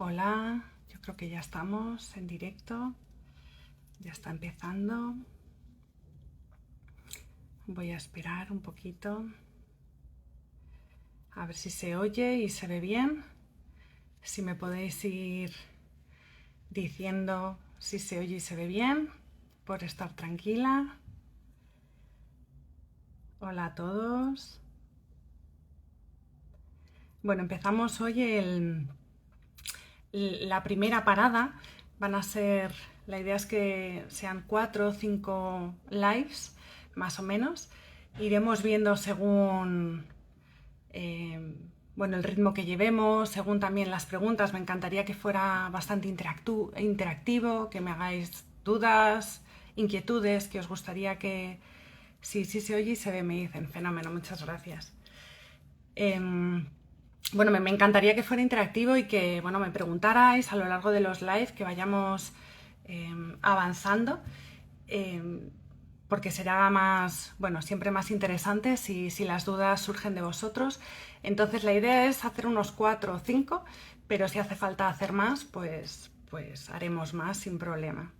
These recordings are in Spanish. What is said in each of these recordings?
Hola, yo creo que ya estamos en directo, ya está empezando. Voy a esperar un poquito, a ver si se oye y se ve bien. Si me podéis ir diciendo si se oye y se ve bien, por estar tranquila. Hola a todos. Bueno, empezamos hoy la primera parada. Van a ser, la idea es que sean 4 o 5 lives, más o menos. Iremos viendo según el ritmo que llevemos, según también las preguntas. Me encantaría que fuera bastante interactivo, que me hagáis dudas, inquietudes, que os gustaría que... Si se oye y se ve, me dicen. Fenómeno, muchas gracias. Me encantaría que fuera interactivo y que me preguntarais a lo largo de los live, que vayamos avanzando, porque será más, siempre más interesante si las dudas surgen de vosotros. Entonces la idea es hacer unos 4 o 5, pero si hace falta hacer más, pues haremos más sin problema.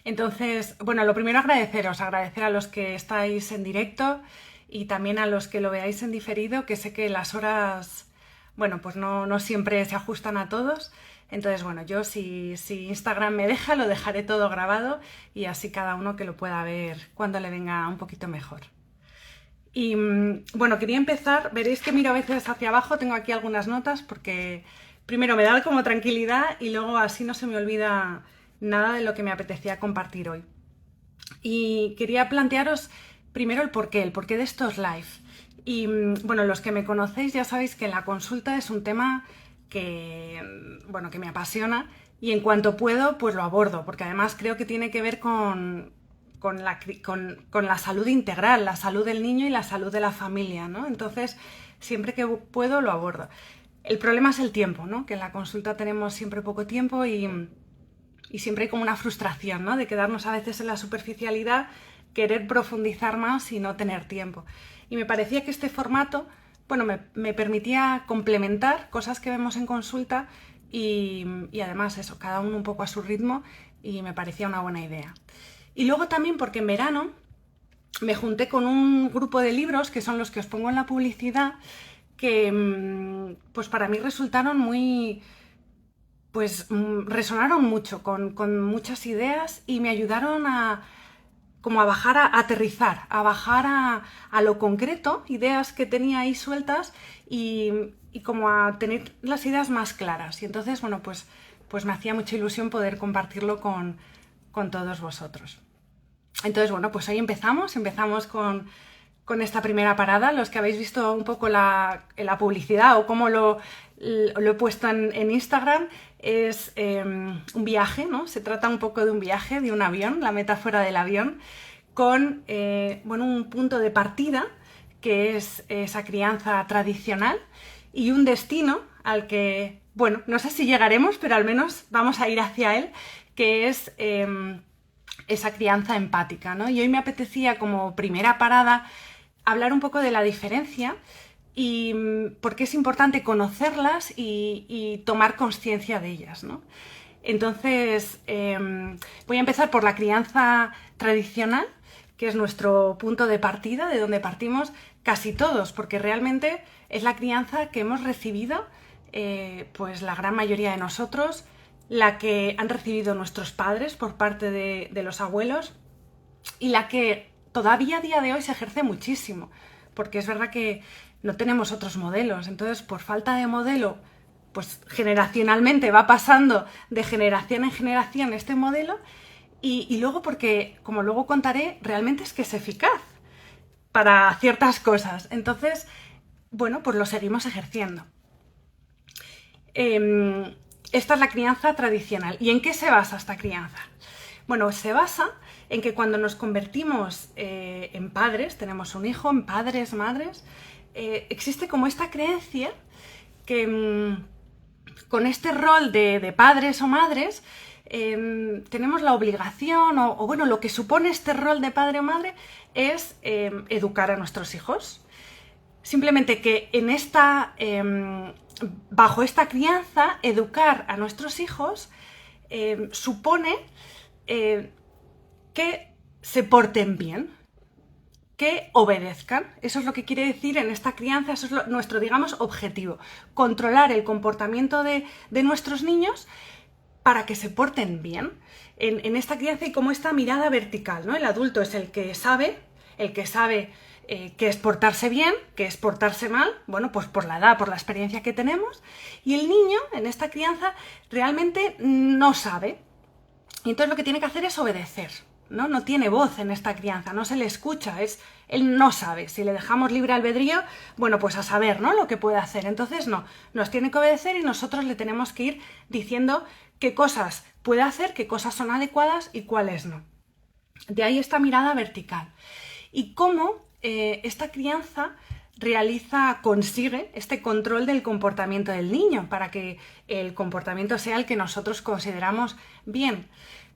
Entonces, lo primero agradecer a los que estáis en directo y también a los que lo veáis en diferido, que sé que las horas, pues no siempre se ajustan a todos. Entonces, yo si Instagram me deja, lo dejaré todo grabado y así cada uno que lo pueda ver cuando le venga un poquito mejor. Y quería empezar, veréis que miro a veces hacia abajo, tengo aquí algunas notas porque primero me da como tranquilidad y luego así no se me olvida nada de lo que me apetecía compartir hoy. Y quería plantearos primero el porqué de estos live. Y los que me conocéis ya sabéis que la consulta es un tema que me apasiona y en cuanto puedo pues lo abordo, porque además creo que tiene que ver con la salud integral, la salud del niño y la salud de la familia, ¿no? Entonces, siempre que puedo lo abordo. El problema es el tiempo, ¿no? Que en la consulta tenemos siempre poco tiempo y siempre hay como una frustración, ¿no? De quedarnos a veces en la superficialidad, querer profundizar más y no tener tiempo. Y me parecía que este formato, me permitía complementar cosas que vemos en consulta y además eso, cada uno un poco a su ritmo y me parecía una buena idea. Y luego también porque en verano me junté con un grupo de libros, que son los que os pongo en la publicidad, que pues para mí resultaron resonaron mucho con muchas ideas y me ayudaron a bajar, a aterrizar, a bajar a lo concreto, ideas que tenía ahí sueltas y como a tener las ideas más claras. Y entonces, pues me hacía mucha ilusión poder compartirlo con todos vosotros. Entonces, pues hoy empezamos con esta primera parada. Los que habéis visto un poco la publicidad o cómo lo he puesto en Instagram, es un viaje, ¿no? Se trata un poco de un viaje, de un avión, la metáfora del avión, con un punto de partida, que es esa crianza tradicional, y un destino al que, no sé si llegaremos, pero al menos vamos a ir hacia él, que es esa crianza empática, ¿no? Y hoy me apetecía, como primera parada, hablar un poco de la diferencia y por qué es importante conocerlas y tomar conciencia de ellas, ¿no? Entonces, voy a empezar por la crianza tradicional, que es nuestro punto de partida, de donde partimos casi todos, porque realmente es la crianza que hemos recibido, pues la gran mayoría de nosotros, la que han recibido nuestros padres por parte de los abuelos y la que todavía a día de hoy se ejerce muchísimo, porque es verdad que no tenemos otros modelos. Entonces, por falta de modelo, pues generacionalmente va pasando de generación en generación este modelo y luego porque, como luego contaré, realmente es que es eficaz para ciertas cosas. Entonces, pues lo seguimos ejerciendo. Esta es la crianza tradicional. ¿Y en qué se basa esta crianza? Se basa en que cuando nos convertimos en padres, tenemos un hijo, en padres, madres, existe como esta creencia que con este rol de padres o madres tenemos la obligación o lo que supone este rol de padre o madre es educar a nuestros hijos. Simplemente que en bajo esta crianza, educar a nuestros hijos supone que se porten bien, que obedezcan. Eso es lo que quiere decir en esta crianza, eso es nuestro, digamos, objetivo. Controlar el comportamiento de nuestros niños para que se porten bien. En esta crianza hay como esta mirada vertical, ¿no? El adulto es el que sabe qué es portarse bien, qué es portarse mal, bueno, pues por la edad, por la experiencia que tenemos, y el niño en esta crianza realmente no sabe, y entonces lo que tiene que hacer es obedecer, ¿no? No tiene voz en esta crianza, no se le escucha, él no sabe. Si le dejamos libre albedrío, bueno, pues a saber, ¿no?, lo que puede hacer. Entonces no, nos tiene que obedecer y nosotros le tenemos que ir diciendo qué cosas puede hacer, qué cosas son adecuadas y cuáles no. De ahí esta mirada vertical. Y cómo esta crianza consigue este control del comportamiento del niño para que el comportamiento sea el que nosotros consideramos bien.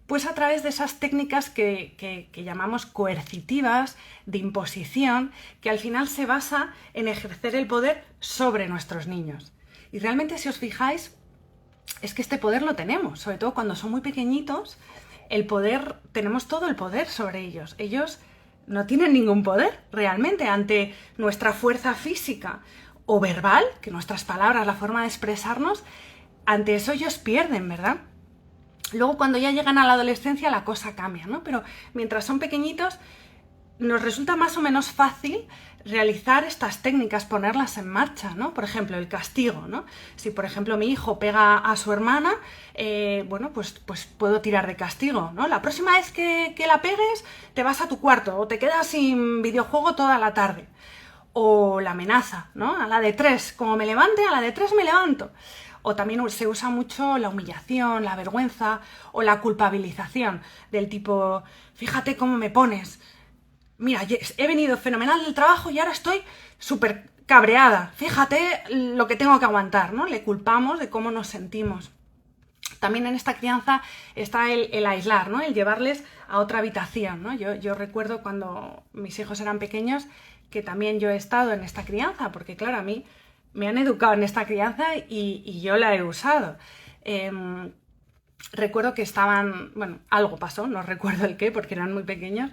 Pues a través de esas técnicas que llamamos coercitivas, de imposición, que al final se basa en ejercer el poder sobre nuestros niños. Y realmente, si os fijáis, es que este poder lo tenemos, sobre todo cuando son muy pequeñitos, tenemos todo el poder sobre ellos. Ellos no tienen ningún poder realmente ante nuestra fuerza física o verbal, que nuestras palabras, la forma de expresarnos, ante eso ellos pierden, ¿verdad? Luego cuando ya llegan a la adolescencia la cosa cambia, ¿no? Pero mientras son pequeñitos nos resulta más o menos fácil realizar estas técnicas, ponerlas en marcha, ¿no? Por ejemplo, el castigo, ¿no? Si, por ejemplo, mi hijo pega a su hermana, bueno, pues puedo tirar de castigo, ¿no? La próxima vez que la pegues, te vas a tu cuarto o te quedas sin videojuego toda la tarde. O la amenaza, ¿no? A la de 3, como me levante, a la de 3 me levanto. O también se usa mucho la humillación, la vergüenza o la culpabilización, del tipo, fíjate cómo me pones. Mira, he venido fenomenal del trabajo y ahora estoy súper cabreada. Fíjate lo que tengo que aguantar, ¿no? Le culpamos de cómo nos sentimos. También en esta crianza está el aislar, ¿no? El llevarles a otra habitación, ¿no? Yo recuerdo cuando mis hijos eran pequeños que también yo he estado en esta crianza, porque claro, a mí me han educado en esta crianza y yo la he usado. Recuerdo que estaban, bueno, algo pasó, no recuerdo el qué, porque eran muy pequeños,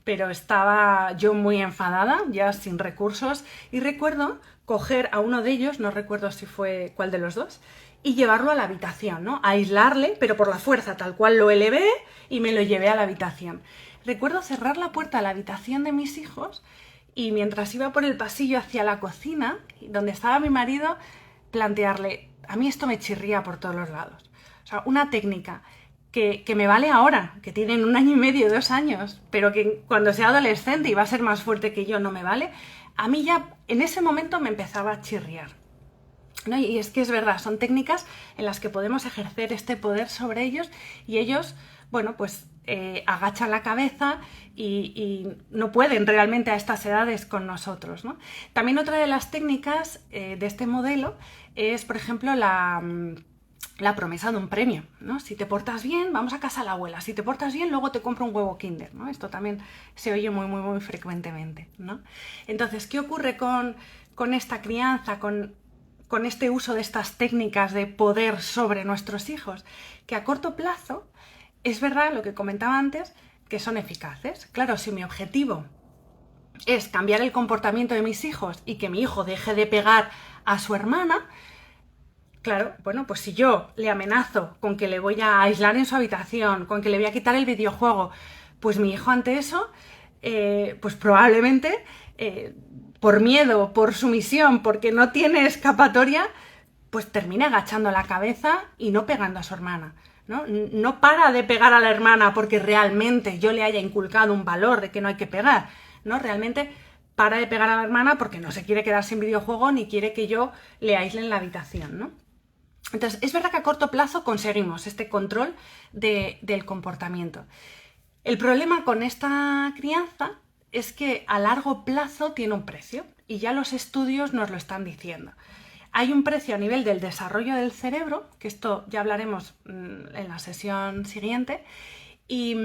pero estaba yo muy enfadada, ya sin recursos, y recuerdo coger a uno de ellos, no recuerdo si fue cuál de los dos, y llevarlo a la habitación, ¿no? A aislarle, pero por la fuerza, tal cual lo elevé y me lo llevé a la habitación. Recuerdo cerrar la puerta a la habitación de mis hijos y mientras iba por el pasillo hacia la cocina, donde estaba mi marido, plantearle, a mí esto me chirría por todos los lados. O sea, una técnica que me vale ahora, que tienen 1 año y medio, 2 años, pero que cuando sea adolescente y va a ser más fuerte que yo no me vale, a mí ya en ese momento me empezaba a chirriar, ¿no? Y es que es verdad, son técnicas en las que podemos ejercer este poder sobre ellos y ellos, bueno, pues agachan la cabeza y no pueden realmente a estas edades con nosotros, ¿no? También otra de las técnicas de este modelo es, por ejemplo, la promesa de un premio, ¿no? Si te portas bien, vamos a casa de la abuela. Si te portas bien, luego te compro un huevo Kinder, ¿no? Esto también se oye muy, muy, muy frecuentemente, ¿no? Entonces, ¿qué ocurre con esta crianza, con este uso de estas técnicas de poder sobre nuestros hijos? Que a corto plazo, es verdad lo que comentaba antes, que son eficaces. Claro, si mi objetivo es cambiar el comportamiento de mis hijos y que mi hijo deje de pegar a su hermana, claro, bueno, pues si yo le amenazo con que le voy a aislar en su habitación, con que le voy a quitar el videojuego, pues mi hijo ante eso, pues probablemente, por miedo, por sumisión, porque no tiene escapatoria, pues termine agachando la cabeza y no pegando a su hermana, ¿no? No para de pegar a la hermana porque realmente yo le haya inculcado un valor de que no hay que pegar, ¿no? Realmente para de pegar a la hermana porque no se quiere quedar sin videojuego ni quiere que yo le aísle en la habitación, ¿no? Entonces, es verdad que a corto plazo conseguimos este control del comportamiento. El problema con esta crianza es que a largo plazo tiene un precio y ya los estudios nos lo están diciendo. Hay un precio a nivel del desarrollo del cerebro, que esto ya hablaremos en la sesión siguiente, y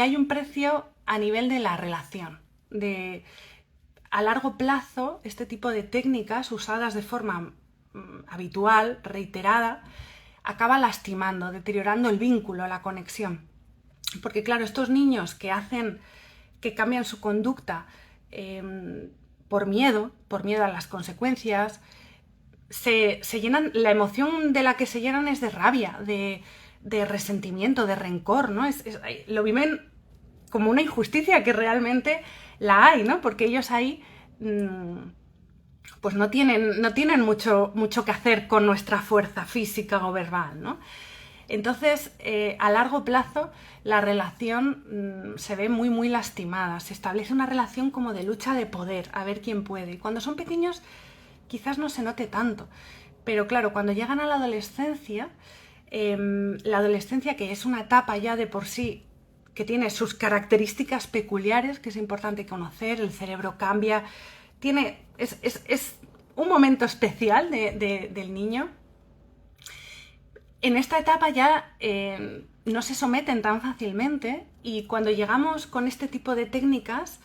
hay un precio a nivel de la relación. a largo plazo este tipo de técnicas usadas de forma habitual, reiterada, acaba lastimando, deteriorando el vínculo, la conexión. Porque claro, estos niños que cambian su conducta por miedo a las consecuencias, se llenan, la emoción de la que se llenan es de rabia, de resentimiento, de rencor, ¿no? Lo viven como una injusticia que realmente la hay, ¿no? Porque ellos ahí pues no tienen mucho que hacer con nuestra fuerza física o verbal, ¿no? Entonces, a largo plazo, la relación se ve muy, muy lastimada. Se establece una relación como de lucha de poder, a ver quién puede. Y cuando son pequeños, quizás no se note tanto. Pero claro, cuando llegan a la adolescencia que es una etapa ya de por sí que tiene sus características peculiares, que es importante conocer, el cerebro cambia, es un momento especial del niño. En esta etapa ya no se someten tan fácilmente y cuando llegamos con este tipo de técnicas,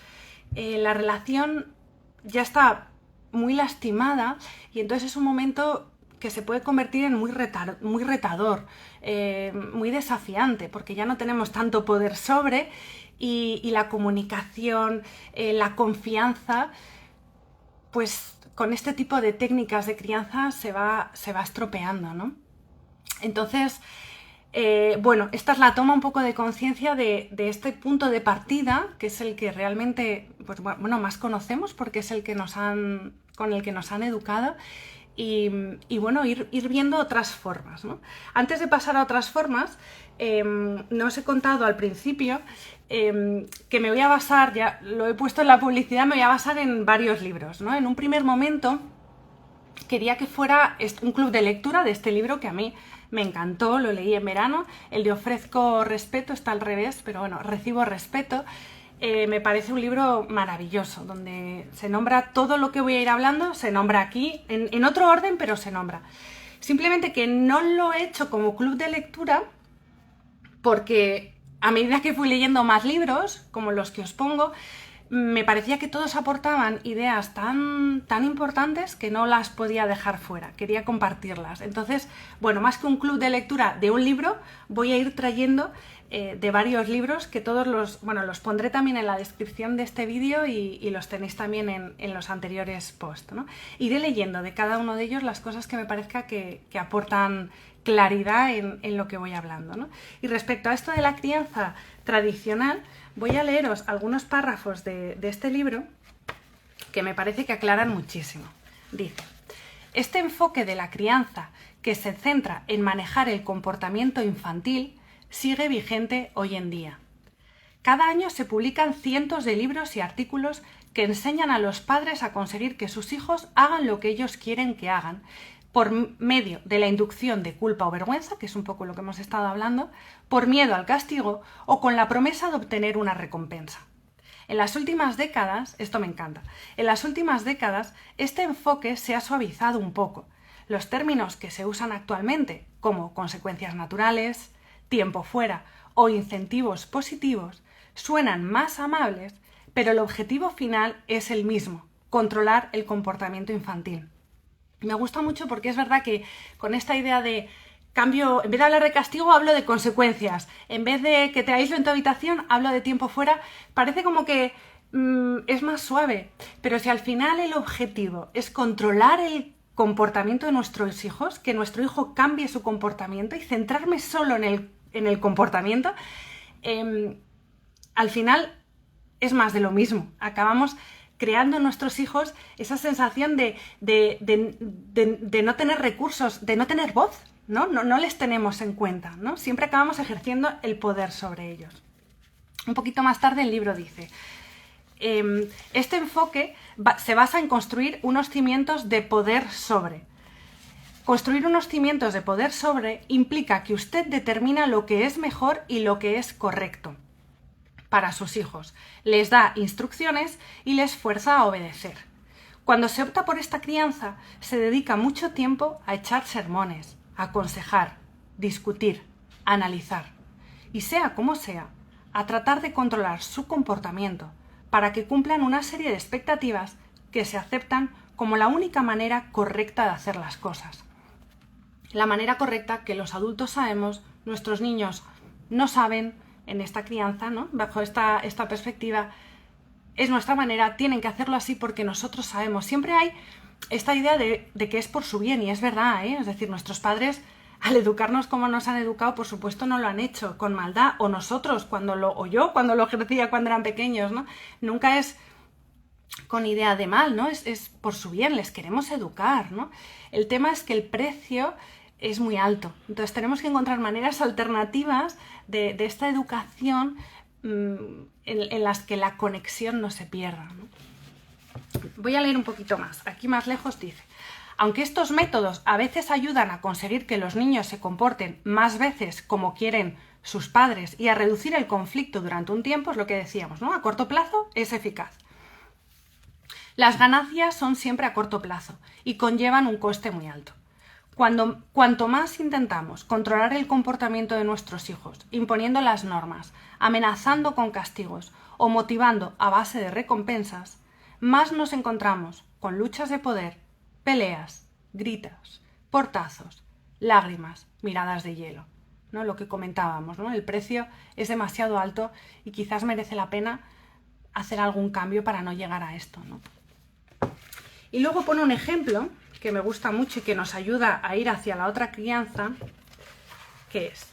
la relación ya está muy lastimada y entonces es un momento que se puede convertir en muy retador, muy desafiante, porque ya no tenemos tanto poder sobre y la comunicación, la confianza, pues con este tipo de técnicas de crianza se va estropeando, ¿no? Entonces, bueno, esta es la toma un poco de conciencia de este punto de partida, que es el que realmente, pues bueno, más conocemos porque es con el que nos han educado y bueno, ir viendo otras formas, ¿no? Antes de pasar a otras formas, no os he contado al principio que me voy a basar, ya lo he puesto en la publicidad, me voy a basar en varios libros, ¿no? En un primer momento quería que fuera un club de lectura de este libro que a mí me encantó, lo leí en verano, el de Ofrezco respeto, está al revés, pero bueno, Recibo respeto. Me parece un libro maravilloso, donde se nombra todo lo que voy a ir hablando, se nombra aquí, en otro orden, pero se nombra. Simplemente que no lo he hecho como club de lectura, porque a medida que fui leyendo más libros, como los que os pongo, me parecía que todos aportaban ideas tan importantes que no las podía dejar fuera, quería compartirlas. Entonces, bueno, más que un club de lectura de un libro, voy a ir trayendo de varios libros que todos los pondré también en la descripción de este vídeo y los tenéis también en los anteriores posts, ¿no? Iré leyendo de cada uno de ellos las cosas que me parezca que aportan claridad en lo que voy hablando, ¿no? Y respecto a esto de la crianza tradicional, voy a leeros algunos párrafos de este libro que me parece que aclaran muchísimo. Dice: este enfoque de la crianza que se centra en manejar el comportamiento infantil sigue vigente hoy en día. Cada año se publican cientos de libros y artículos que enseñan a los padres a conseguir que sus hijos hagan lo que ellos quieren que hagan, por medio de la inducción de culpa o vergüenza, que es un poco lo que hemos estado hablando, por miedo al castigo o con la promesa de obtener una recompensa. En las últimas décadas, esto me encanta, en las últimas décadas este enfoque se ha suavizado un poco. Los términos que se usan actualmente, como consecuencias naturales, tiempo fuera o incentivos positivos, suenan más amables, pero el objetivo final es el mismo: controlar el comportamiento infantil. Me gusta mucho porque es verdad que con esta idea de cambio, en vez de hablar de castigo, hablo de consecuencias. En vez de que te aíslo en tu habitación, hablo de tiempo fuera. Parece como que es más suave. Pero si al final el objetivo es controlar el comportamiento de nuestros hijos, que nuestro hijo cambie su comportamiento y centrarme solo en el comportamiento, al final es más de lo mismo. Acabamos creando en nuestros hijos esa sensación de no tener recursos, de no tener voz, ¿no? No les tenemos en cuenta, ¿no? Siempre acabamos ejerciendo el poder sobre ellos. Un poquito más tarde el libro dice: este enfoque se basa en construir unos cimientos de poder sobre. Construir unos cimientos de poder sobre implica que usted determina lo que es mejor y lo que es correcto para sus hijos, les da instrucciones y les fuerza a obedecer. Cuando se opta por esta crianza, se dedica mucho tiempo a echar sermones, a aconsejar, discutir, analizar y, sea como sea, a tratar de controlar su comportamiento para que cumplan una serie de expectativas que se aceptan como la única manera correcta de hacer las cosas. La manera correcta que los adultos sabemos, nuestros niños no saben en esta crianza, ¿no? Bajo esta perspectiva, es nuestra manera, tienen que hacerlo así porque nosotros sabemos. Siempre hay esta idea de que es por su bien, y es verdad, ¿eh? Es decir, nuestros padres, al educarnos como nos han educado, por supuesto no lo han hecho con maldad, o nosotros, o yo cuando lo ejercía cuando eran pequeños, ¿no? Nunca es con idea de mal, ¿no? Es por su bien, les queremos educar, ¿no? El tema es que el precio es muy alto. Entonces tenemos que encontrar maneras alternativas de esta educación en las que la conexión no se pierda, ¿no? Voy a leer un poquito más. Aquí más lejos dice: aunque estos métodos a veces ayudan a conseguir que los niños se comporten más veces como quieren sus padres y a reducir el conflicto durante un tiempo, es lo que decíamos, ¿no? A corto plazo es eficaz. Las ganancias son siempre a corto plazo y conllevan un coste muy alto. Cuanto más intentamos controlar el comportamiento de nuestros hijos, imponiendo las normas, amenazando con castigos o motivando a base de recompensas, más nos encontramos con luchas de poder, peleas, gritos, portazos, lágrimas, miradas de hielo, ¿no? Lo que comentábamos, ¿no? El precio es demasiado alto y quizás merece la pena hacer algún cambio para no llegar a esto, ¿no? Y luego pone un ejemplo que me gusta mucho y que nos ayuda a ir hacia la otra crianza, que es: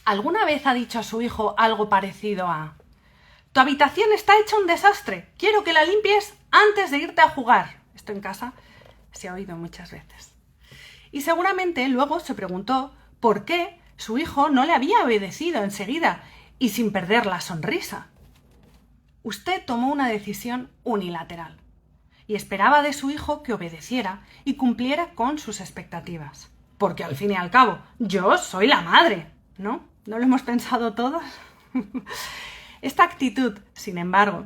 ¿alguna vez ha dicho a su hijo algo parecido a: tu habitación está hecha un desastre, quiero que la limpies antes de irte a jugar? Esto en casa se ha oído muchas veces. Y seguramente luego se preguntó por qué su hijo no le había obedecido enseguida y sin perder la sonrisa. Usted tomó una decisión unilateral y esperaba de su hijo que obedeciera y cumpliera con sus expectativas. Porque al fin y al cabo, yo soy la madre, ¿no? ¿No lo hemos pensado todos? Esta actitud, sin embargo,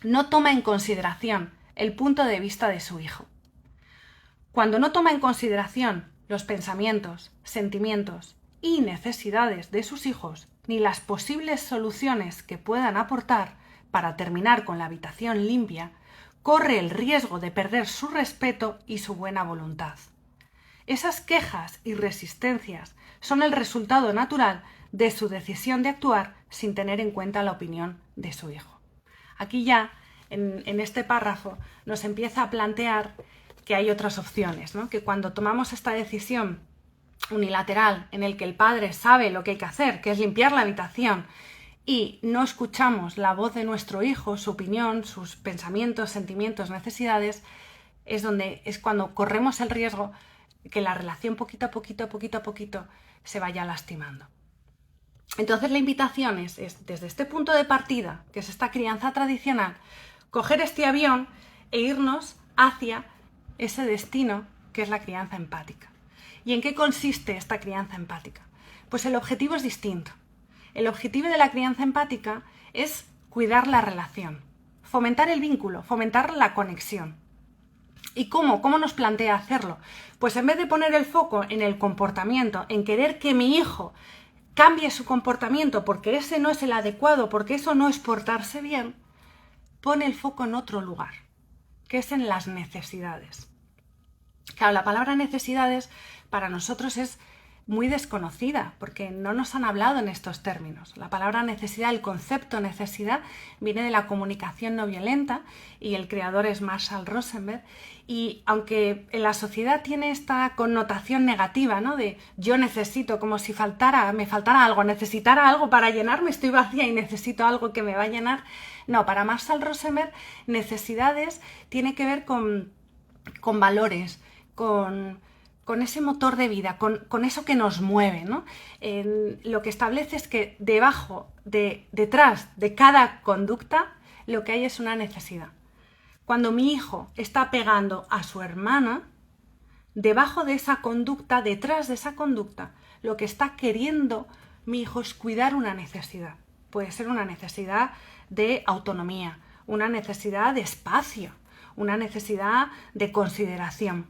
no toma en consideración el punto de vista de su hijo. Cuando no toma en consideración los pensamientos, sentimientos y necesidades de sus hijos, ni las posibles soluciones que puedan aportar para terminar con la habitación limpia, corre el riesgo de perder su respeto y su buena voluntad. Esas quejas y resistencias son el resultado natural de su decisión de actuar sin tener en cuenta la opinión de su hijo. Aquí ya, en este párrafo, nos empieza a plantear que hay otras opciones, ¿no? Que cuando tomamos esta decisión unilateral en el que el padre sabe lo que hay que hacer, que es limpiar la habitación, y no escuchamos la voz de nuestro hijo, su opinión, sus pensamientos, sentimientos, necesidades, es cuando corremos el riesgo que la relación poquito a poquito se vaya lastimando. Entonces la invitación es desde este punto de partida, que es esta crianza tradicional, coger este avión e irnos hacia ese destino que es la crianza empática. ¿Y en qué consiste esta crianza empática? Pues el objetivo es distinto. El objetivo de la crianza empática es cuidar la relación, fomentar el vínculo, fomentar la conexión. ¿Y cómo? ¿Cómo nos plantea hacerlo? Pues en vez de poner el foco en el comportamiento, en querer que mi hijo cambie su comportamiento porque ese no es el adecuado, porque eso no es portarse bien, pone el foco en otro lugar, que es en las necesidades. Claro, la palabra necesidades para nosotros es muy desconocida, porque no nos han hablado en estos términos. La palabra necesidad, el concepto necesidad, viene de la comunicación no violenta y el creador es Marshall Rosenberg. Y aunque en la sociedad tiene esta connotación negativa, ¿no? De yo necesito, como si me faltara algo, necesitara algo para llenarme, estoy vacía y necesito algo que me va a llenar. No, para Marshall Rosenberg, necesidades tiene que ver con valores, con ese motor de vida, con eso que nos mueve, ¿no? Lo que establece es que detrás de cada conducta, lo que hay es una necesidad. Cuando mi hijo está pegando a su hermana, debajo de esa conducta, detrás de esa conducta, lo que está queriendo mi hijo es cuidar una necesidad. Puede ser una necesidad de autonomía, una necesidad de espacio, una necesidad de consideración.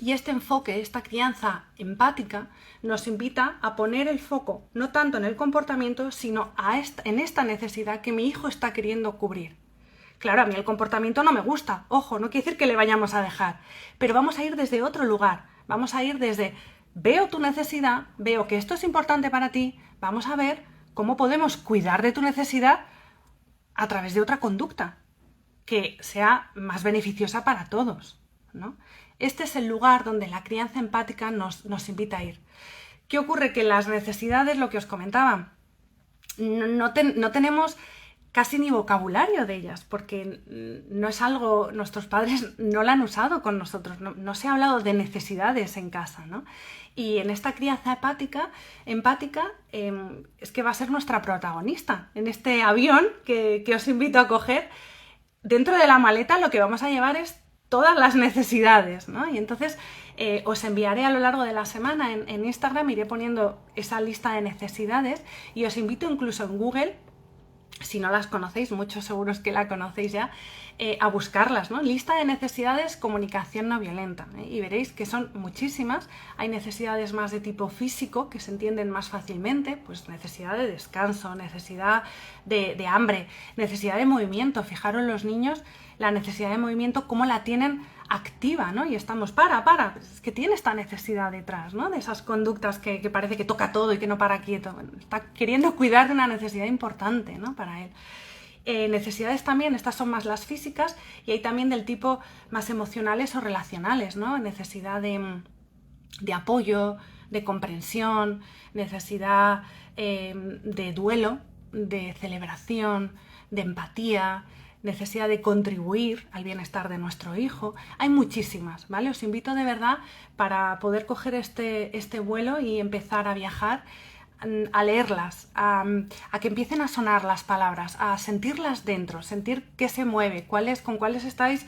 Y este enfoque, esta crianza empática, nos invita a poner el foco no tanto en el comportamiento, sino en esta necesidad que mi hijo está queriendo cubrir. Claro, a mí el comportamiento no me gusta, ojo, no quiere decir que le vayamos a dejar, pero vamos a ir desde otro lugar, vamos a ir desde, veo tu necesidad, veo que esto es importante para ti, vamos a ver cómo podemos cuidar de tu necesidad a través de otra conducta que sea más beneficiosa para todos, ¿no? Este es el lugar donde la crianza empática nos invita a ir. ¿Qué ocurre? Que las necesidades, lo que os comentaba, no tenemos casi ni vocabulario de ellas, porque no es algo, nuestros padres no la han usado con nosotros, no se ha hablado de necesidades en casa, ¿no? Y en esta crianza empática es que va a ser nuestra protagonista. En este avión que os invito a coger, dentro de la maleta lo que vamos a llevar es todas las necesidades, ¿no? Y entonces os enviaré a lo largo de la semana en Instagram, iré poniendo esa lista de necesidades y os invito incluso en Google, si no las conocéis, muchos seguros que la conocéis ya, a buscarlas, ¿no? Lista de necesidades, comunicación no violenta, ¿eh? Y veréis que son muchísimas. Hay necesidades más de tipo físico que se entienden más fácilmente, pues necesidad de descanso, necesidad de hambre, necesidad de movimiento. Fijaros los niños, la necesidad de movimiento, cómo la tienen activa, ¿no? Y estamos, es que tiene esta necesidad detrás, ¿no? De esas conductas que parece que toca todo y que no para quieto. Bueno, está queriendo cuidar de una necesidad importante, ¿no? Para él. Necesidades también, estas son más las físicas, y hay también del tipo más emocionales o relacionales, ¿no? Necesidad de apoyo, de comprensión, necesidad de duelo, de celebración, de empatía, necesidad de contribuir al bienestar de nuestro hijo. Hay muchísimas, ¿vale? Os invito de verdad para poder coger este vuelo y empezar a viajar, a leerlas, a que empiecen a sonar las palabras, a sentirlas dentro, sentir qué se mueve, con cuáles estáis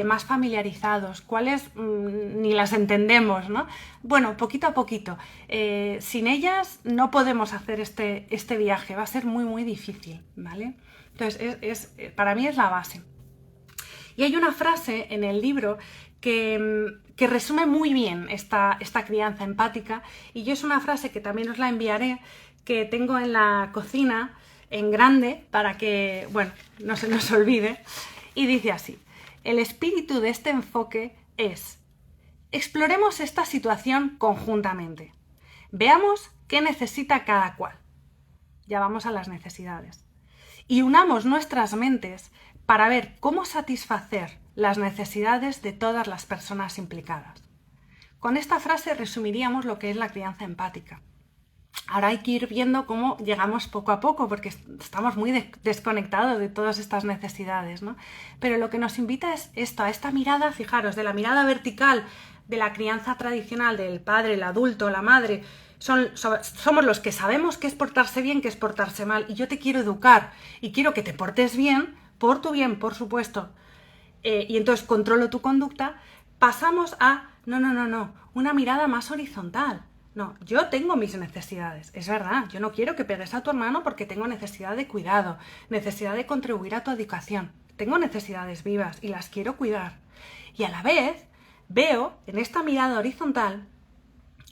más familiarizados, cuáles ni las entendemos, ¿no? Bueno, poquito a poquito. Sin ellas no podemos hacer este viaje, va a ser muy, muy difícil, ¿vale? Entonces, para mí es la base. Y hay una frase en el libro que resume muy bien esta crianza empática, y yo es una frase que también os la enviaré, que tengo en la cocina en grande para que, bueno, no se nos olvide, y dice así: el espíritu de este enfoque es: exploremos esta situación conjuntamente, veamos qué necesita cada cual, ya vamos a las necesidades, y unamos nuestras mentes para ver cómo satisfacer las necesidades de todas las personas implicadas. Con esta frase resumiríamos lo que es la crianza empática. Ahora hay que ir viendo cómo llegamos poco a poco, porque estamos muy desconectados de todas estas necesidades, ¿no? Pero lo que nos invita es a esta mirada, fijaros, de la mirada vertical de la crianza tradicional del padre, el adulto, la madre. Somos los que sabemos qué es portarse bien, qué es portarse mal, y yo te quiero educar y quiero que te portes bien, por tu bien, por supuesto, y entonces controlo tu conducta. Pasamos a, no, una mirada más horizontal. No, yo tengo mis necesidades, es verdad, yo no quiero que pegues a tu hermano porque tengo necesidad de cuidado, necesidad de contribuir a tu educación, tengo necesidades vivas y las quiero cuidar. Y a la vez veo en esta mirada horizontal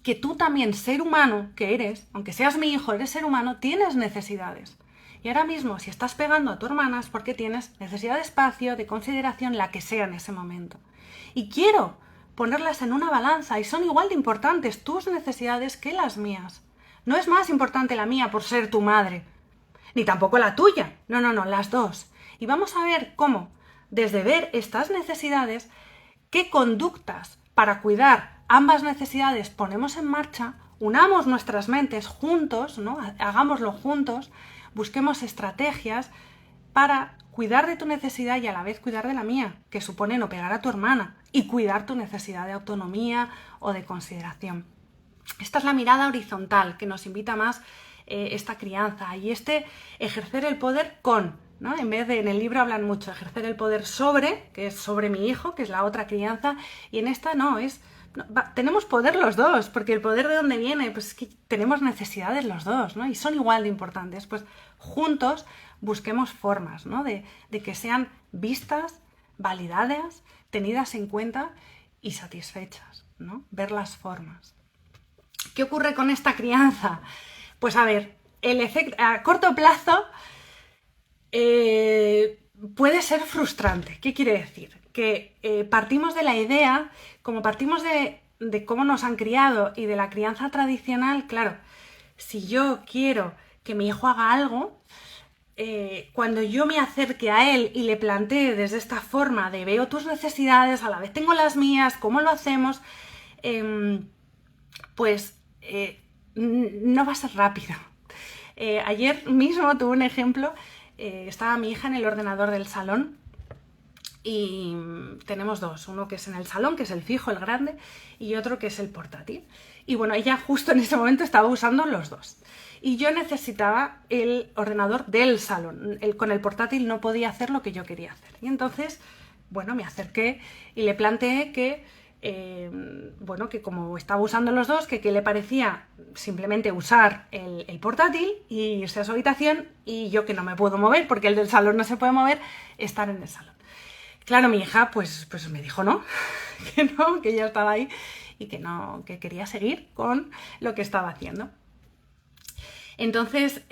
que tú también, ser humano que eres, aunque seas mi hijo, eres ser humano, tienes necesidades. Y ahora mismo, si estás pegando a tu hermana es porque tienes necesidad de espacio, de consideración, la que sea en ese momento. Y quiero ponerlas en una balanza, y son igual de importantes tus necesidades que las mías. No es más importante la mía por ser tu madre, ni tampoco la tuya. No, las dos. Y vamos a ver cómo, desde ver estas necesidades, qué conductas para cuidar ambas necesidades ponemos en marcha, unamos nuestras mentes juntos, ¿no? Hagámoslo juntos, busquemos estrategias para cuidar de tu necesidad y a la vez cuidar de la mía, que supone no pegar a tu hermana, y cuidar tu necesidad de autonomía o de consideración. Esta es la mirada horizontal que nos invita más esta crianza, y ejercer el poder con, ¿no? En vez de, en el libro hablan mucho, ejercer el poder sobre, que es sobre mi hijo, que es la otra crianza, y en esta tenemos poder los dos, porque el poder, ¿de dónde viene? Pues es que tenemos necesidades los dos, ¿no? Y son igual de importantes. Pues juntos busquemos formas, ¿no? de que sean vistas, validadas, tenidas en cuenta y satisfechas, ¿no? Ver las formas. ¿Qué ocurre con esta crianza? Pues a ver, el efecto a corto plazo puede ser frustrante. ¿Qué quiere decir? Que partimos de la idea, como partimos de cómo nos han criado y de la crianza tradicional, claro, si yo quiero que mi hijo haga algo, cuando yo me acerque a él y le plantee desde esta forma de veo tus necesidades, a la vez tengo las mías, ¿cómo lo hacemos? Pues no va a ser rápido. Ayer mismo tuve un ejemplo, estaba mi hija en el ordenador del salón y tenemos dos, uno que es en el salón, que es el fijo, el grande, y otro que es el portátil. Y bueno, ella justo en ese momento estaba usando los dos. Y yo necesitaba el ordenador del salón. Con el portátil no podía hacer lo que yo quería hacer. Y entonces, bueno, me acerqué y le planteé que, bueno, que como estaba usando los dos, que le parecía simplemente usar el portátil y irse a su habitación, y yo, que no me puedo mover porque el del salón no se puede mover, estar en el salón. Claro, mi hija pues me dijo no, que ella estaba ahí y que no, que quería seguir con lo que estaba haciendo. Entonces,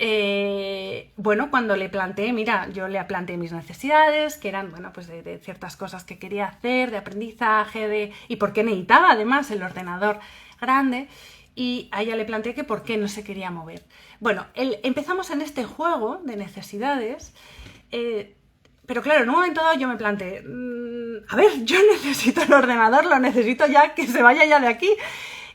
bueno, cuando le planteé, mira, yo le planteé mis necesidades, que eran, bueno, pues de ciertas cosas que quería hacer, de aprendizaje, y por qué necesitaba además el ordenador grande, y a ella le planteé que por qué no se quería mover. Bueno, empezamos en este juego de necesidades, pero claro, en un momento dado yo me planteé, a ver, yo necesito el ordenador, lo necesito ya, que se vaya ya de aquí.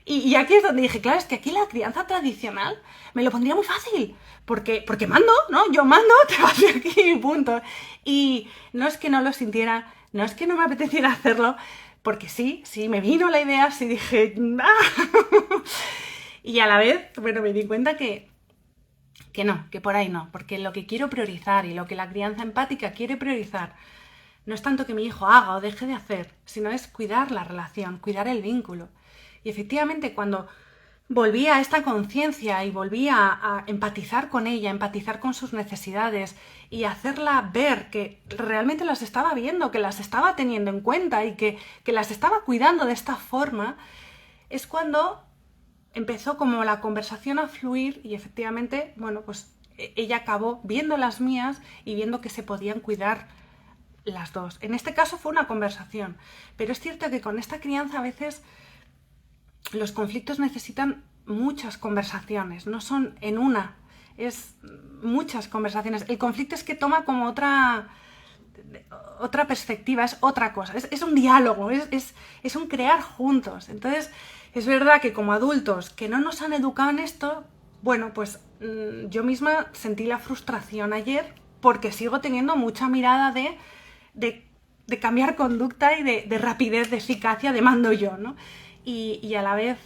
Y aquí es donde dije, claro, es que aquí la crianza tradicional me lo pondría muy fácil, porque mando, ¿no? Yo mando, te vas de aquí y punto. Y no es que no lo sintiera, no es que no me apeteciera hacerlo, porque sí, me vino la idea, sí dije, ¡ah! Y a la vez, bueno, me di cuenta que no, que por ahí no, porque lo que quiero priorizar y lo que la crianza empática quiere priorizar no es tanto que mi hijo haga o deje de hacer, sino es cuidar la relación, cuidar el vínculo. Y efectivamente, cuando volví a esta conciencia y volví a empatizar con ella, empatizar con sus necesidades y hacerla ver que realmente las estaba viendo, que las estaba teniendo en cuenta y que las estaba cuidando de esta forma, es cuando empezó como la conversación a fluir y efectivamente, bueno, pues ella acabó viendo las mías y viendo que se podían cuidar las dos. En este caso fue una conversación, pero es cierto que con esta crianza a veces los conflictos necesitan muchas conversaciones, no son en una, es muchas conversaciones. El conflicto es que toma como otra perspectiva, es otra cosa, es un diálogo, es un crear juntos. Entonces, es verdad que como adultos que no nos han educado en esto, bueno, pues yo misma sentí la frustración ayer porque sigo teniendo mucha mirada de cambiar conducta y de rapidez, de eficacia, de mando yo, ¿no? Y a la vez,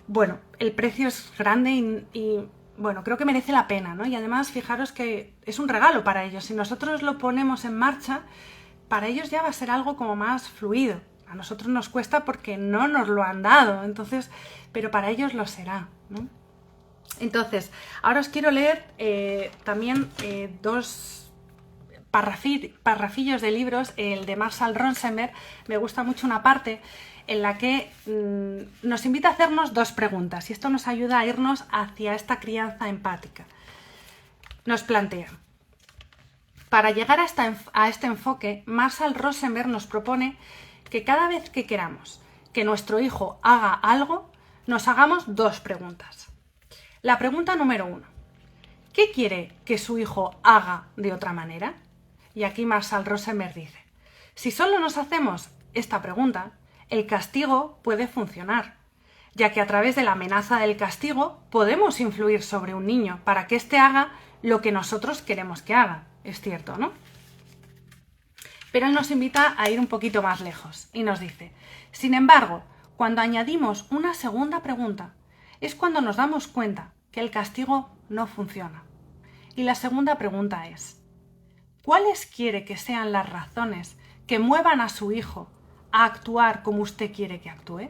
bueno, el precio es grande y bueno, creo que merece la pena, ¿no? Y además, fijaros que es un regalo para ellos. Si nosotros lo ponemos en marcha, para ellos ya va a ser algo como más fluido. A nosotros nos cuesta porque no nos lo han dado, entonces, pero para ellos lo será, ¿no? Entonces, ahora os quiero leer también dos parrafillos de libros. El de Marshall Rosenberg, me gusta mucho una parte en la que nos invita a hacernos dos preguntas y esto nos ayuda a irnos hacia esta crianza empática. Nos plantea, para llegar a este enfoque, Marshall Rosenberg nos propone que cada vez que queramos que nuestro hijo haga algo, nos hagamos dos preguntas. La pregunta número 1, ¿qué quiere que su hijo haga de otra manera? Y aquí Marshall Rosenberg dice, si solo nos hacemos esta pregunta, el castigo puede funcionar, ya que a través de la amenaza del castigo podemos influir sobre un niño para que éste haga lo que nosotros queremos que haga. Es cierto, ¿no? Pero él nos invita a ir un poquito más lejos y nos dice, sin embargo, cuando añadimos una segunda pregunta, es cuando nos damos cuenta que el castigo no funciona. Y la segunda pregunta es, ¿cuáles quiere que sean las razones que muevan a su hijo a actuar como usted quiere que actúe?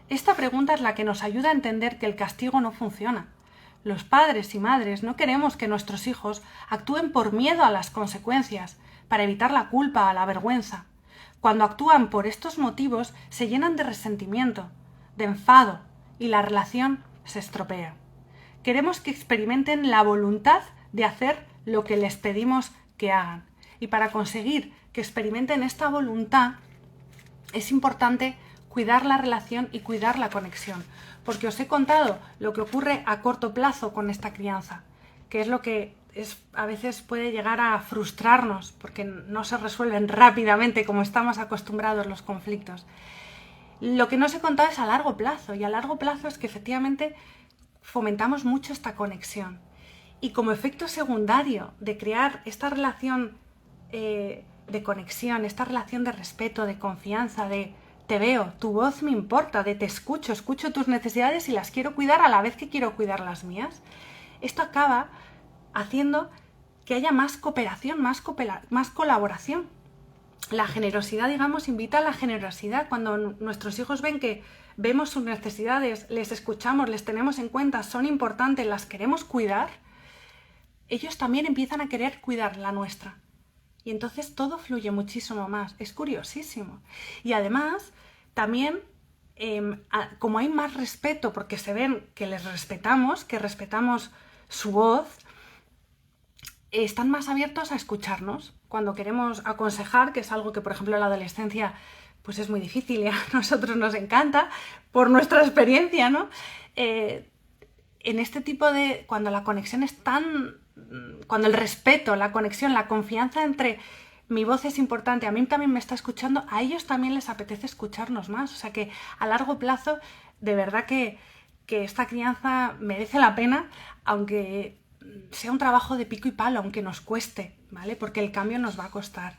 Esta pregunta es la que nos ayuda a entender que el castigo no funciona. Los padres y madres no queremos que nuestros hijos actúen por miedo a las consecuencias, para evitar la culpa, la vergüenza. Cuando actúan por estos motivos, se llenan de resentimiento, de enfado, y la relación se estropea. Queremos que experimenten la voluntad de hacer lo que les pedimos que hagan. Y para conseguir que experimenten esta voluntad, es importante cuidar la relación y cuidar la conexión. Porque os he contado lo que ocurre a corto plazo con esta crianza, que es lo que a veces puede llegar a frustrarnos, porque no se resuelven rápidamente como estamos acostumbrados los conflictos. Lo que no os he contado es a largo plazo, y a largo plazo es que efectivamente fomentamos mucho esta conexión. Y como efecto secundario de crear esta relación de conexión, esta relación de respeto, de confianza, de te veo, tu voz me importa, de te escucho, escucho tus necesidades y las quiero cuidar a la vez que quiero cuidar las mías, esto acaba haciendo que haya más cooperación, más colaboración. La generosidad, digamos, invita a la generosidad. Cuando nuestros hijos ven que vemos sus necesidades, les escuchamos, les tenemos en cuenta, son importantes, las queremos cuidar, ellos también empiezan a querer cuidar la nuestra. Y entonces todo fluye muchísimo más. Es curiosísimo. Y además, también, como hay más respeto, porque se ven que les respetamos, que respetamos su voz, están más abiertos a escucharnos. Cuando queremos aconsejar, que es algo que, por ejemplo, en la adolescencia pues es muy difícil y a nosotros nos encanta, por nuestra experiencia, ¿no? En este tipo de... cuando la conexión es tan... cuando el respeto, la conexión, la confianza entre mi voz es importante, a mí también me está escuchando, a ellos también les apetece escucharnos más. O sea que a largo plazo, de verdad que esta crianza merece la pena, aunque sea un trabajo de pico y palo, aunque nos cueste, ¿vale? Porque el cambio nos va a costar.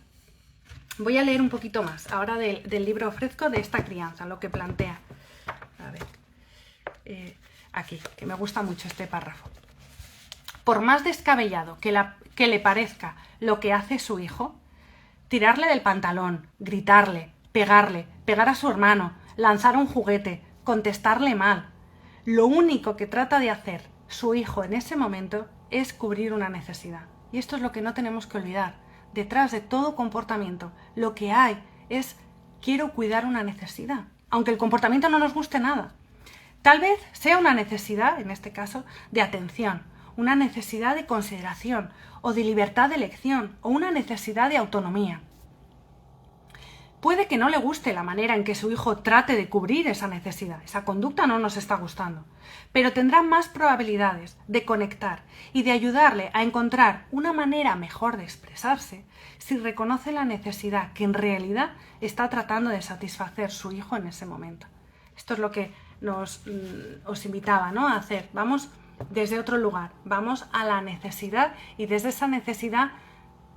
Voy a leer un poquito más ahora del libro Fresco de esta crianza, lo que plantea. A ver, aquí, que me gusta mucho este párrafo. Por más descabellado que le parezca lo que hace su hijo, tirarle del pantalón, gritarle, pegar a su hermano, lanzar un juguete, contestarle mal, lo único que trata de hacer su hijo en ese momento es cubrir una necesidad. Y esto es lo que no tenemos que olvidar. Detrás de todo comportamiento, lo que hay es quiero cuidar una necesidad, aunque el comportamiento no nos guste nada. Tal vez sea una necesidad, en este caso, de atención, una necesidad de consideración o de libertad de elección o una necesidad de autonomía. Puede que no le guste la manera en que su hijo trate de cubrir esa necesidad, esa conducta no nos está gustando, pero tendrá más probabilidades de conectar y de ayudarle a encontrar una manera mejor de expresarse si reconoce la necesidad que en realidad está tratando de satisfacer su hijo en ese momento. Esto es lo que os invitaba, ¿no?, a hacer. Vamos desde otro lugar, vamos a la necesidad y desde esa necesidad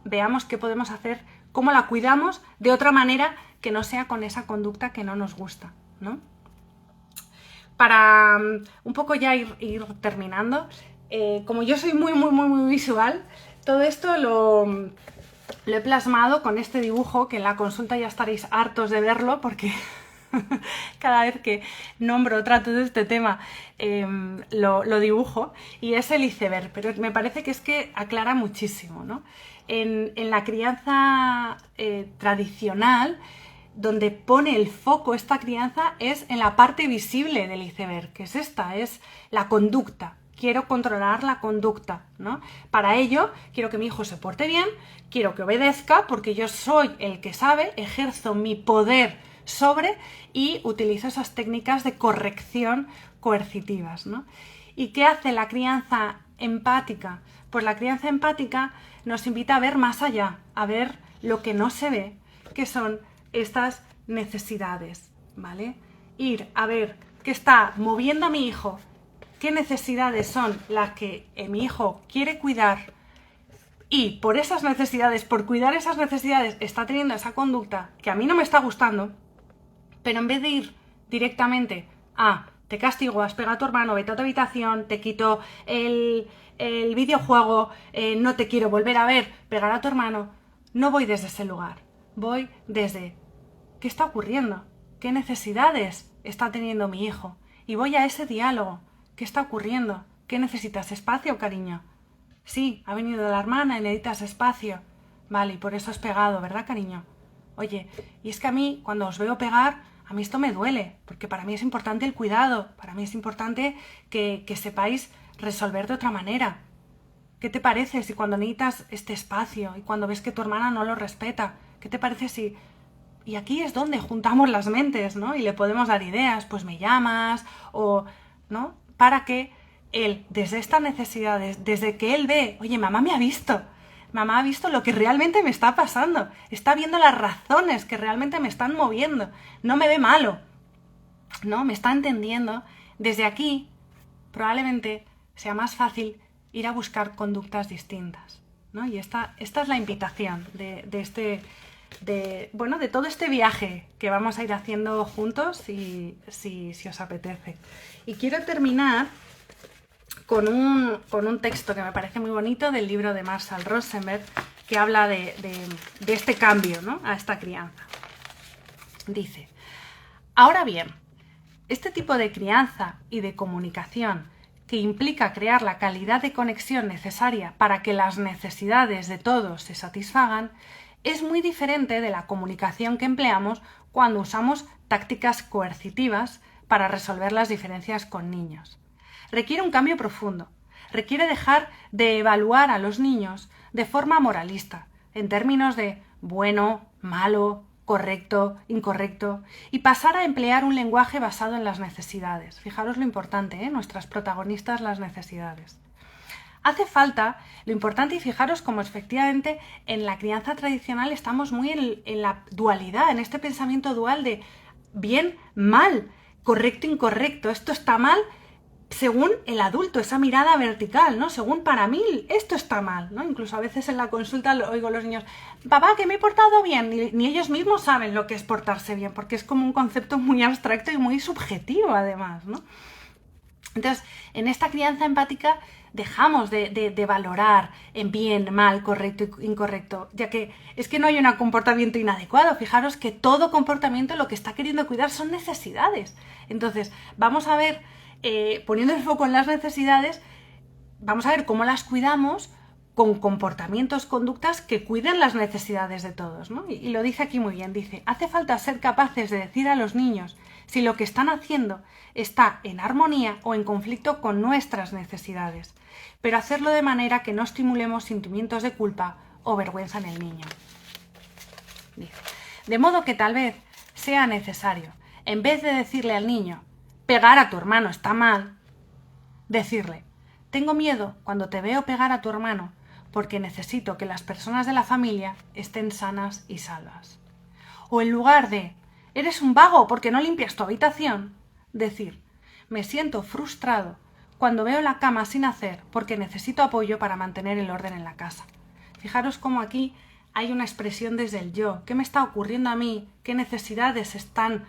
veamos qué podemos hacer, cómo la cuidamos de otra manera que no sea con esa conducta que no nos gusta, ¿no? Para un poco ya ir terminando, como yo soy muy visual, todo esto lo he plasmado con este dibujo, que en la consulta ya estaréis hartos de verlo porque cada vez que trato de este tema lo dibujo, y es el iceberg, pero me parece que es que aclara muchísimo, ¿no? En la crianza tradicional, donde pone el foco esta crianza es en la parte visible del iceberg, que es esta, es la conducta. Quiero controlar la conducta, ¿no? Para ello, quiero que mi hijo se porte bien, quiero que obedezca, porque yo soy el que sabe, ejerzo mi poder sobre y utilizo esas técnicas de corrección coercitivas, ¿no? ¿Y qué hace la crianza empática? Pues la crianza empática nos invita a ver más allá, a ver lo que no se ve, que son estas necesidades, ¿vale? Ir a ver qué está moviendo a mi hijo, qué necesidades son las que mi hijo quiere cuidar, y por esas necesidades, por cuidar esas necesidades, está teniendo esa conducta que a mí no me está gustando, pero en vez de ir directamente a te castigo, has pegado a tu hermano, vete a tu habitación, te quito el videojuego, no te quiero volver a ver, pegar a tu hermano, no voy desde ese lugar, voy desde ¿qué está ocurriendo? ¿Qué necesidades está teniendo mi hijo? Y voy a ese diálogo. ¿Qué está ocurriendo? ¿Qué necesitas? ¿Espacio, cariño? Sí, ha venido la hermana y necesitas espacio. Vale, y por eso has pegado, ¿verdad, cariño? Oye, y es que a mí, cuando os veo pegar, a mí esto me duele, porque para mí es importante el cuidado, para mí es importante que sepáis resolver de otra manera. ¿Qué te parece si cuando necesitas este espacio y cuando ves que tu hermana no lo respeta, qué te parece si... Y aquí es donde juntamos las mentes, ¿no? Y le podemos dar ideas, pues me llamas, o... ¿no? Para que él, desde estas necesidades, desde que él ve, oye, mamá ha visto lo que realmente me está pasando, está viendo las razones que realmente me están moviendo, no me ve malo, ¿no? Me está entendiendo. Desde aquí, probablemente sea más fácil ir a buscar conductas distintas, ¿no? Y esta es la invitación de todo este viaje que vamos a ir haciendo juntos si os apetece. Y quiero terminar con un texto que me parece muy bonito del libro de Marshall Rosenberg, que habla de este cambio, ¿no?, a esta crianza. Dice: ahora bien, este tipo de crianza y de comunicación que implica crear la calidad de conexión necesaria para que las necesidades de todos se satisfagan, es muy diferente de la comunicación que empleamos cuando usamos tácticas coercitivas para resolver las diferencias con niños. Requiere un cambio profundo. Requiere dejar de evaluar a los niños de forma moralista, en términos de bueno, malo, correcto, incorrecto, y pasar a emplear un lenguaje basado en las necesidades. Fijaros lo importante, nuestras protagonistas, las necesidades. Hace falta, lo importante, y fijaros como efectivamente en la crianza tradicional estamos muy en la dualidad, en este pensamiento dual de bien, mal, correcto, incorrecto, esto está mal según el adulto, esa mirada vertical, ¿no? Según para mí esto está mal, ¿no? Incluso a veces en la consulta oigo a los niños: papá, que me he portado bien, ni ellos mismos saben lo que es portarse bien, porque es como un concepto muy abstracto y muy subjetivo además, ¿no? Entonces, en esta crianza empática dejamos de valorar en bien, mal, correcto y incorrecto, ya que es que no hay un comportamiento inadecuado. Fijaros que todo comportamiento lo que está queriendo cuidar son necesidades. Entonces, vamos a ver, poniendo el foco en las necesidades, vamos a ver cómo las cuidamos con comportamientos, conductas que cuiden las necesidades de todos, ¿no? Y lo dice aquí muy bien, dice: hace falta ser capaces de decir a los niños si lo que están haciendo está en armonía o en conflicto con nuestras necesidades, pero hacerlo de manera que no estimulemos sentimientos de culpa o vergüenza en el niño. Dice: de modo que tal vez sea necesario, en vez de decirle al niño pegar a tu hermano está mal, decirle: tengo miedo cuando te veo pegar a tu hermano porque necesito que las personas de la familia estén sanas y salvas. O en lugar de eres un vago porque no limpias tu habitación, decir: me siento frustrado cuando veo la cama sin hacer porque necesito apoyo para mantener el orden en la casa. Fijaros cómo aquí hay una expresión desde el yo. ¿Qué me está ocurriendo a mí? ¿Qué necesidades están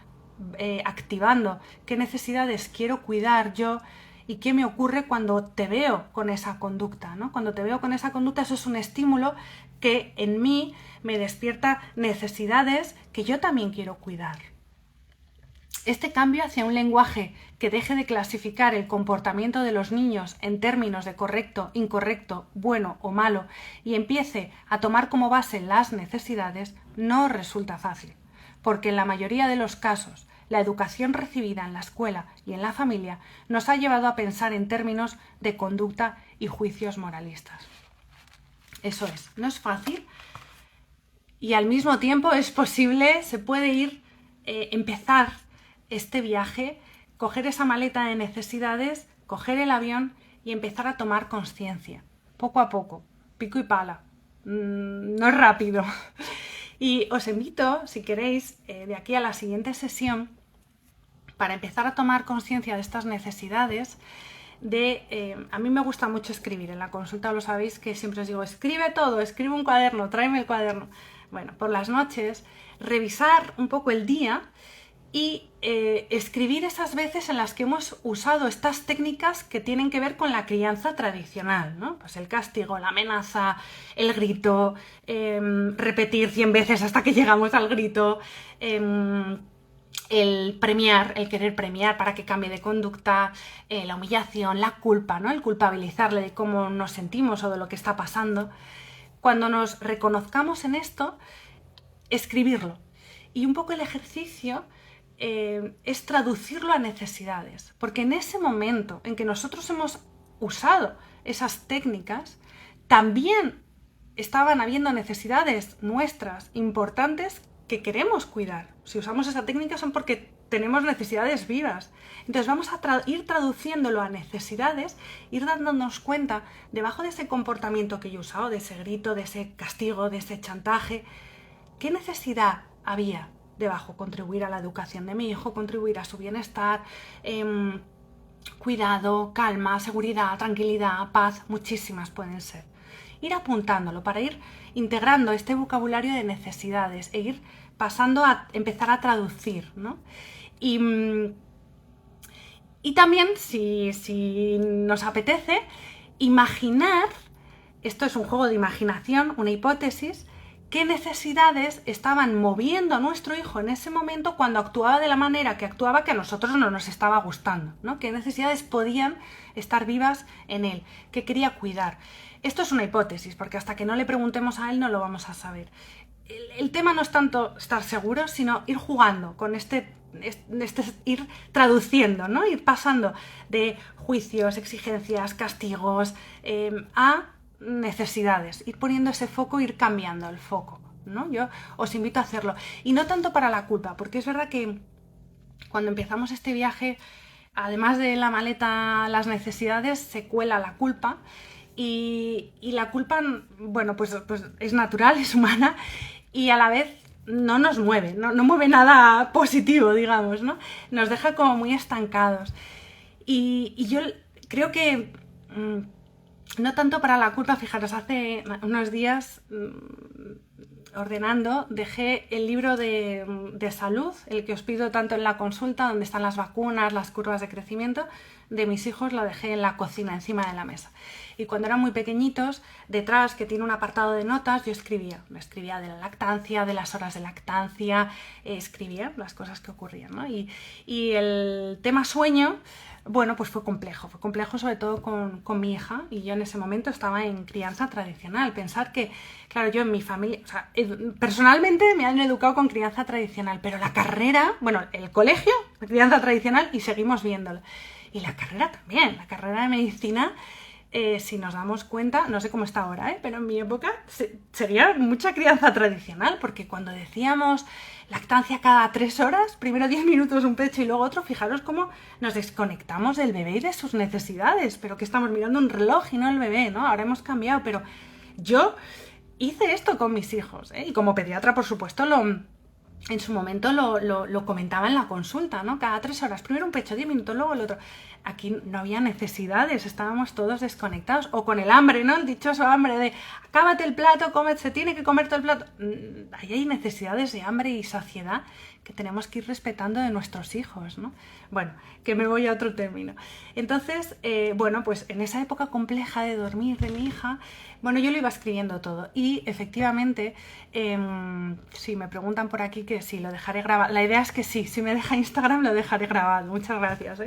activando? ¿Qué necesidades quiero cuidar yo? ¿Y qué me ocurre cuando te veo con esa conducta, ¿no? Cuando te veo con esa conducta, eso es un estímulo que en mí me despierta necesidades que yo también quiero cuidar. Este cambio hacia un lenguaje que deje de clasificar el comportamiento de los niños en términos de correcto, incorrecto, bueno o malo y empiece a tomar como base las necesidades no resulta fácil, porque en la mayoría de los casos la educación recibida en la escuela y en la familia nos ha llevado a pensar en términos de conducta y juicios moralistas. Eso es, no es fácil y al mismo tiempo es posible, se puede ir, empezar este viaje, coger esa maleta de necesidades, coger el avión y empezar a tomar conciencia, poco a poco, pico y pala, no es rápido. Y os invito, si queréis, de aquí a la siguiente sesión, para empezar a tomar conciencia de estas necesidades, a mí me gusta mucho escribir, en la consulta lo sabéis que siempre os digo: escribe todo, escribe un cuaderno, tráeme el cuaderno. Bueno, por las noches, revisar un poco el día y escribir esas veces en las que hemos usado estas técnicas que tienen que ver con la crianza tradicional, ¿no? Pues el castigo, la amenaza, el grito, repetir 100 veces hasta que llegamos al grito, el premiar, el querer premiar para que cambie de conducta, la humillación, la culpa, ¿no? El culpabilizarle de cómo nos sentimos o de lo que está pasando. Cuando nos reconozcamos en esto, escribirlo. Y un poco el ejercicio es traducirlo a necesidades, porque en ese momento en que nosotros hemos usado esas técnicas, también estaban habiendo necesidades nuestras importantes que queremos cuidar. Si usamos esa técnica son porque tenemos necesidades vivas. Entonces vamos a ir traduciéndolo a necesidades, ir dándonos cuenta debajo de ese comportamiento que yo he usado, de ese grito, de ese castigo, de ese chantaje, ¿qué necesidad había debajo? Contribuir a la educación de mi hijo, contribuir a su bienestar, cuidado, calma, seguridad, tranquilidad, paz, muchísimas pueden ser. Ir apuntándolo para ir integrando este vocabulario de necesidades e ir pasando a empezar a traducir, ¿no? Y también, si nos apetece, imaginar, esto es un juego de imaginación, una hipótesis, qué necesidades estaban moviendo a nuestro hijo en ese momento cuando actuaba de la manera que actuaba que a nosotros no nos estaba gustando, ¿no? Qué necesidades podían estar vivas en él, qué quería cuidar. Esto es una hipótesis, porque hasta que no le preguntemos a él no lo vamos a saber. El tema no es tanto estar seguros, sino ir jugando con ir traduciendo, ¿no? Ir pasando de juicios, exigencias, castigos, a necesidades, ir poniendo ese foco, ir cambiando el foco, ¿no? Yo os invito a hacerlo. Y no tanto para la culpa, porque es verdad que cuando empezamos este viaje, además de la maleta, las necesidades, se cuela la culpa. Y la culpa, bueno, pues es natural, es humana, y a la vez no nos mueve, no mueve nada positivo, digamos, ¿no? Nos deja como muy estancados. Y yo creo que no tanto para la culpa, fijaros, hace unos días ordenando dejé el libro de salud, el que os pido tanto en la consulta, donde están las vacunas, las curvas de crecimiento de mis hijos, lo dejé en la cocina, encima de la mesa. Y cuando eran muy pequeñitos, detrás, que tiene un apartado de notas, yo escribía de la lactancia, de las horas de lactancia, escribía las cosas que ocurrían, ¿no? Y el tema sueño, bueno, pues fue complejo sobre todo con mi hija, y yo en ese momento estaba en crianza tradicional. Pensar que, claro, yo en mi familia, o sea, personalmente me han educado con crianza tradicional, pero la carrera, bueno, el colegio, crianza tradicional, y seguimos viéndolo. Y la carrera también, la carrera de medicina, si nos damos cuenta, no sé cómo está ahora, pero en mi época sería mucha crianza tradicional, porque cuando decíamos lactancia cada 3 horas, primero 10 minutos un pecho y luego otro, fijaros cómo nos desconectamos del bebé y de sus necesidades, pero que estamos mirando un reloj y no el bebé, ¿no? Ahora hemos cambiado, pero yo hice esto con mis hijos, y como pediatra, por supuesto, en su momento lo comentaba en la consulta, ¿no? Cada 3 horas, primero un pecho, 10 minutos, luego el otro. Aquí no había necesidades, estábamos todos desconectados. O con el hambre, ¿no? El dichoso hambre de acábate el plato, se tiene que comer todo el plato. Ahí hay necesidades de hambre y saciedad que tenemos que ir respetando de nuestros hijos, ¿no? Bueno, que me voy a otro término. Entonces, bueno, pues en esa época compleja de dormir de mi hija, bueno, yo lo iba escribiendo todo. Y efectivamente, si me preguntan por aquí que sí, lo dejaré grabado. La idea es que sí, si me deja Instagram lo dejaré grabado. Muchas gracias,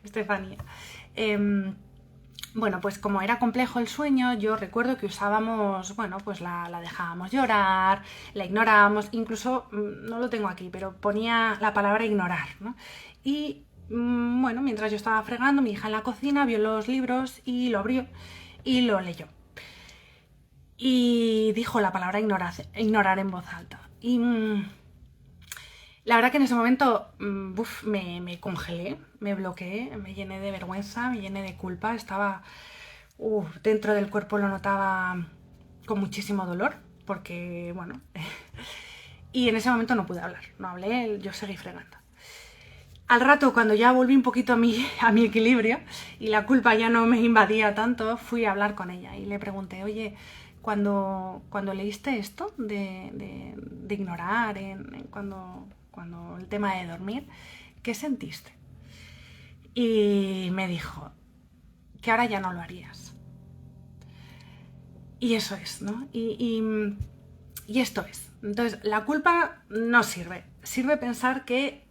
Estefanía. Bueno, pues como era complejo el sueño, yo recuerdo que usábamos, bueno, pues la dejábamos llorar, la ignorábamos, incluso, no lo tengo aquí, pero ponía la palabra ignorar, ¿no? Y bueno, mientras yo estaba fregando, mi hija en la cocina vio los libros y lo abrió y lo leyó. Y dijo la palabra ignorar en voz alta. Y la verdad que en ese momento me congelé, me bloqueé, me llené de vergüenza, me llené de culpa. Estaba dentro del cuerpo, lo notaba con muchísimo dolor, porque, bueno, y en ese momento no pude hablar, no hablé, yo seguí fregando. Al rato, cuando ya volví un poquito a mi equilibrio y la culpa ya no me invadía tanto, fui a hablar con ella y le pregunté, oye, cuando leíste esto de ignorar, cuando el tema de dormir, ¿qué sentiste? Y me dijo que ahora ya no lo harías. Y eso es, ¿no? Y esto es. Entonces, la culpa no sirve. Sirve pensar que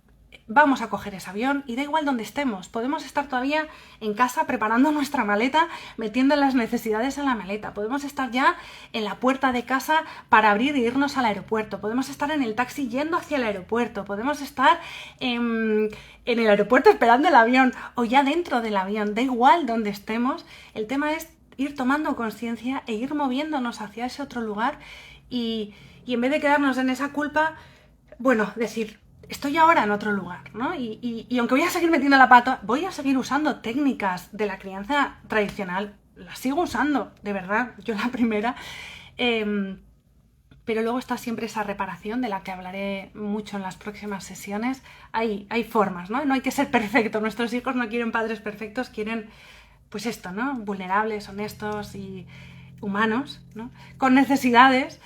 vamos a coger ese avión y da igual donde estemos. Podemos estar todavía en casa preparando nuestra maleta, metiendo las necesidades en la maleta. Podemos estar ya en la puerta de casa para abrir e irnos al aeropuerto. Podemos estar en el taxi yendo hacia el aeropuerto. Podemos estar en el aeropuerto esperando el avión o ya dentro del avión. Da igual donde estemos. El tema es ir tomando conciencia e ir moviéndonos hacia ese otro lugar y en vez de quedarnos en esa culpa, bueno, decir, estoy ahora en otro lugar, ¿no? Y aunque voy a seguir metiendo la pata, voy a seguir usando técnicas de la crianza tradicional, las sigo usando, de verdad, yo la primera, pero luego está siempre esa reparación de la que hablaré mucho en las próximas sesiones. Hay formas, ¿no? No hay que ser perfecto, nuestros hijos no quieren padres perfectos, quieren, pues esto, ¿no? Vulnerables, honestos y humanos, ¿no? Con necesidades.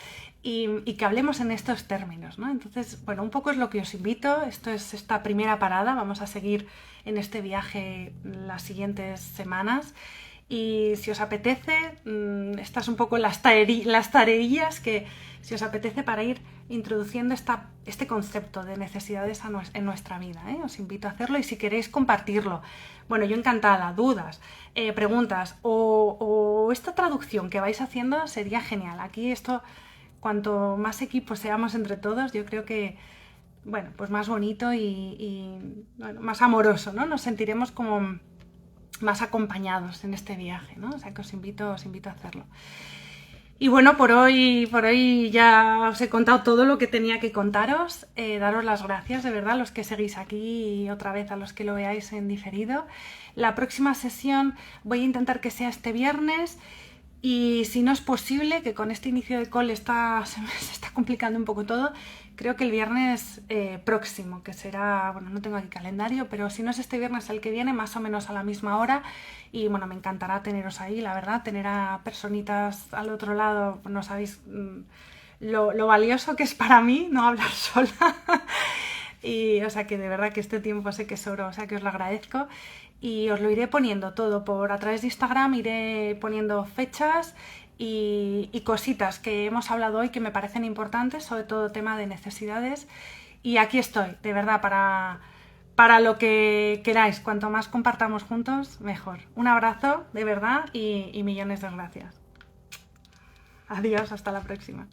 Y que hablemos en estos términos, ¿no? Entonces, bueno, un poco es lo que os invito. Esto es esta primera parada. Vamos a seguir en este viaje las siguientes semanas. Y si os apetece, estas un poco las tareillas que si os apetece para ir introduciendo este concepto de necesidades en nuestra vida, ¿eh? Os invito a hacerlo y si queréis compartirlo. Bueno, yo encantada, dudas, preguntas o esta traducción que vais haciendo sería genial. Aquí esto... Cuanto más equipos seamos entre todos, yo creo que, bueno, pues más bonito y bueno, más amoroso, ¿no? Nos sentiremos como más acompañados en este viaje, ¿no? O sea que os invito a hacerlo. Y bueno, por hoy ya os he contado todo lo que tenía que contaros. Daros las gracias, de verdad, a los que seguís aquí y otra vez a los que lo veáis en diferido. La próxima sesión voy a intentar que sea este viernes. Y si no es posible, que con este inicio de call se está complicando un poco todo, creo que el viernes próximo, que será, bueno, no tengo aquí calendario, pero si no es este viernes el que viene, más o menos a la misma hora. Y bueno, me encantará teneros ahí, la verdad, tener a personitas al otro lado, no sabéis lo valioso que es para mí no hablar sola. Y o sea que de verdad que este tiempo sé que es oro, o sea que os lo agradezco. Y os lo iré poniendo todo a través de Instagram, iré poniendo fechas y cositas que hemos hablado hoy que me parecen importantes, sobre todo tema de necesidades. Y aquí estoy, de verdad, para lo que queráis. Cuanto más compartamos juntos, mejor. Un abrazo, de verdad, y millones de gracias. Adiós, hasta la próxima.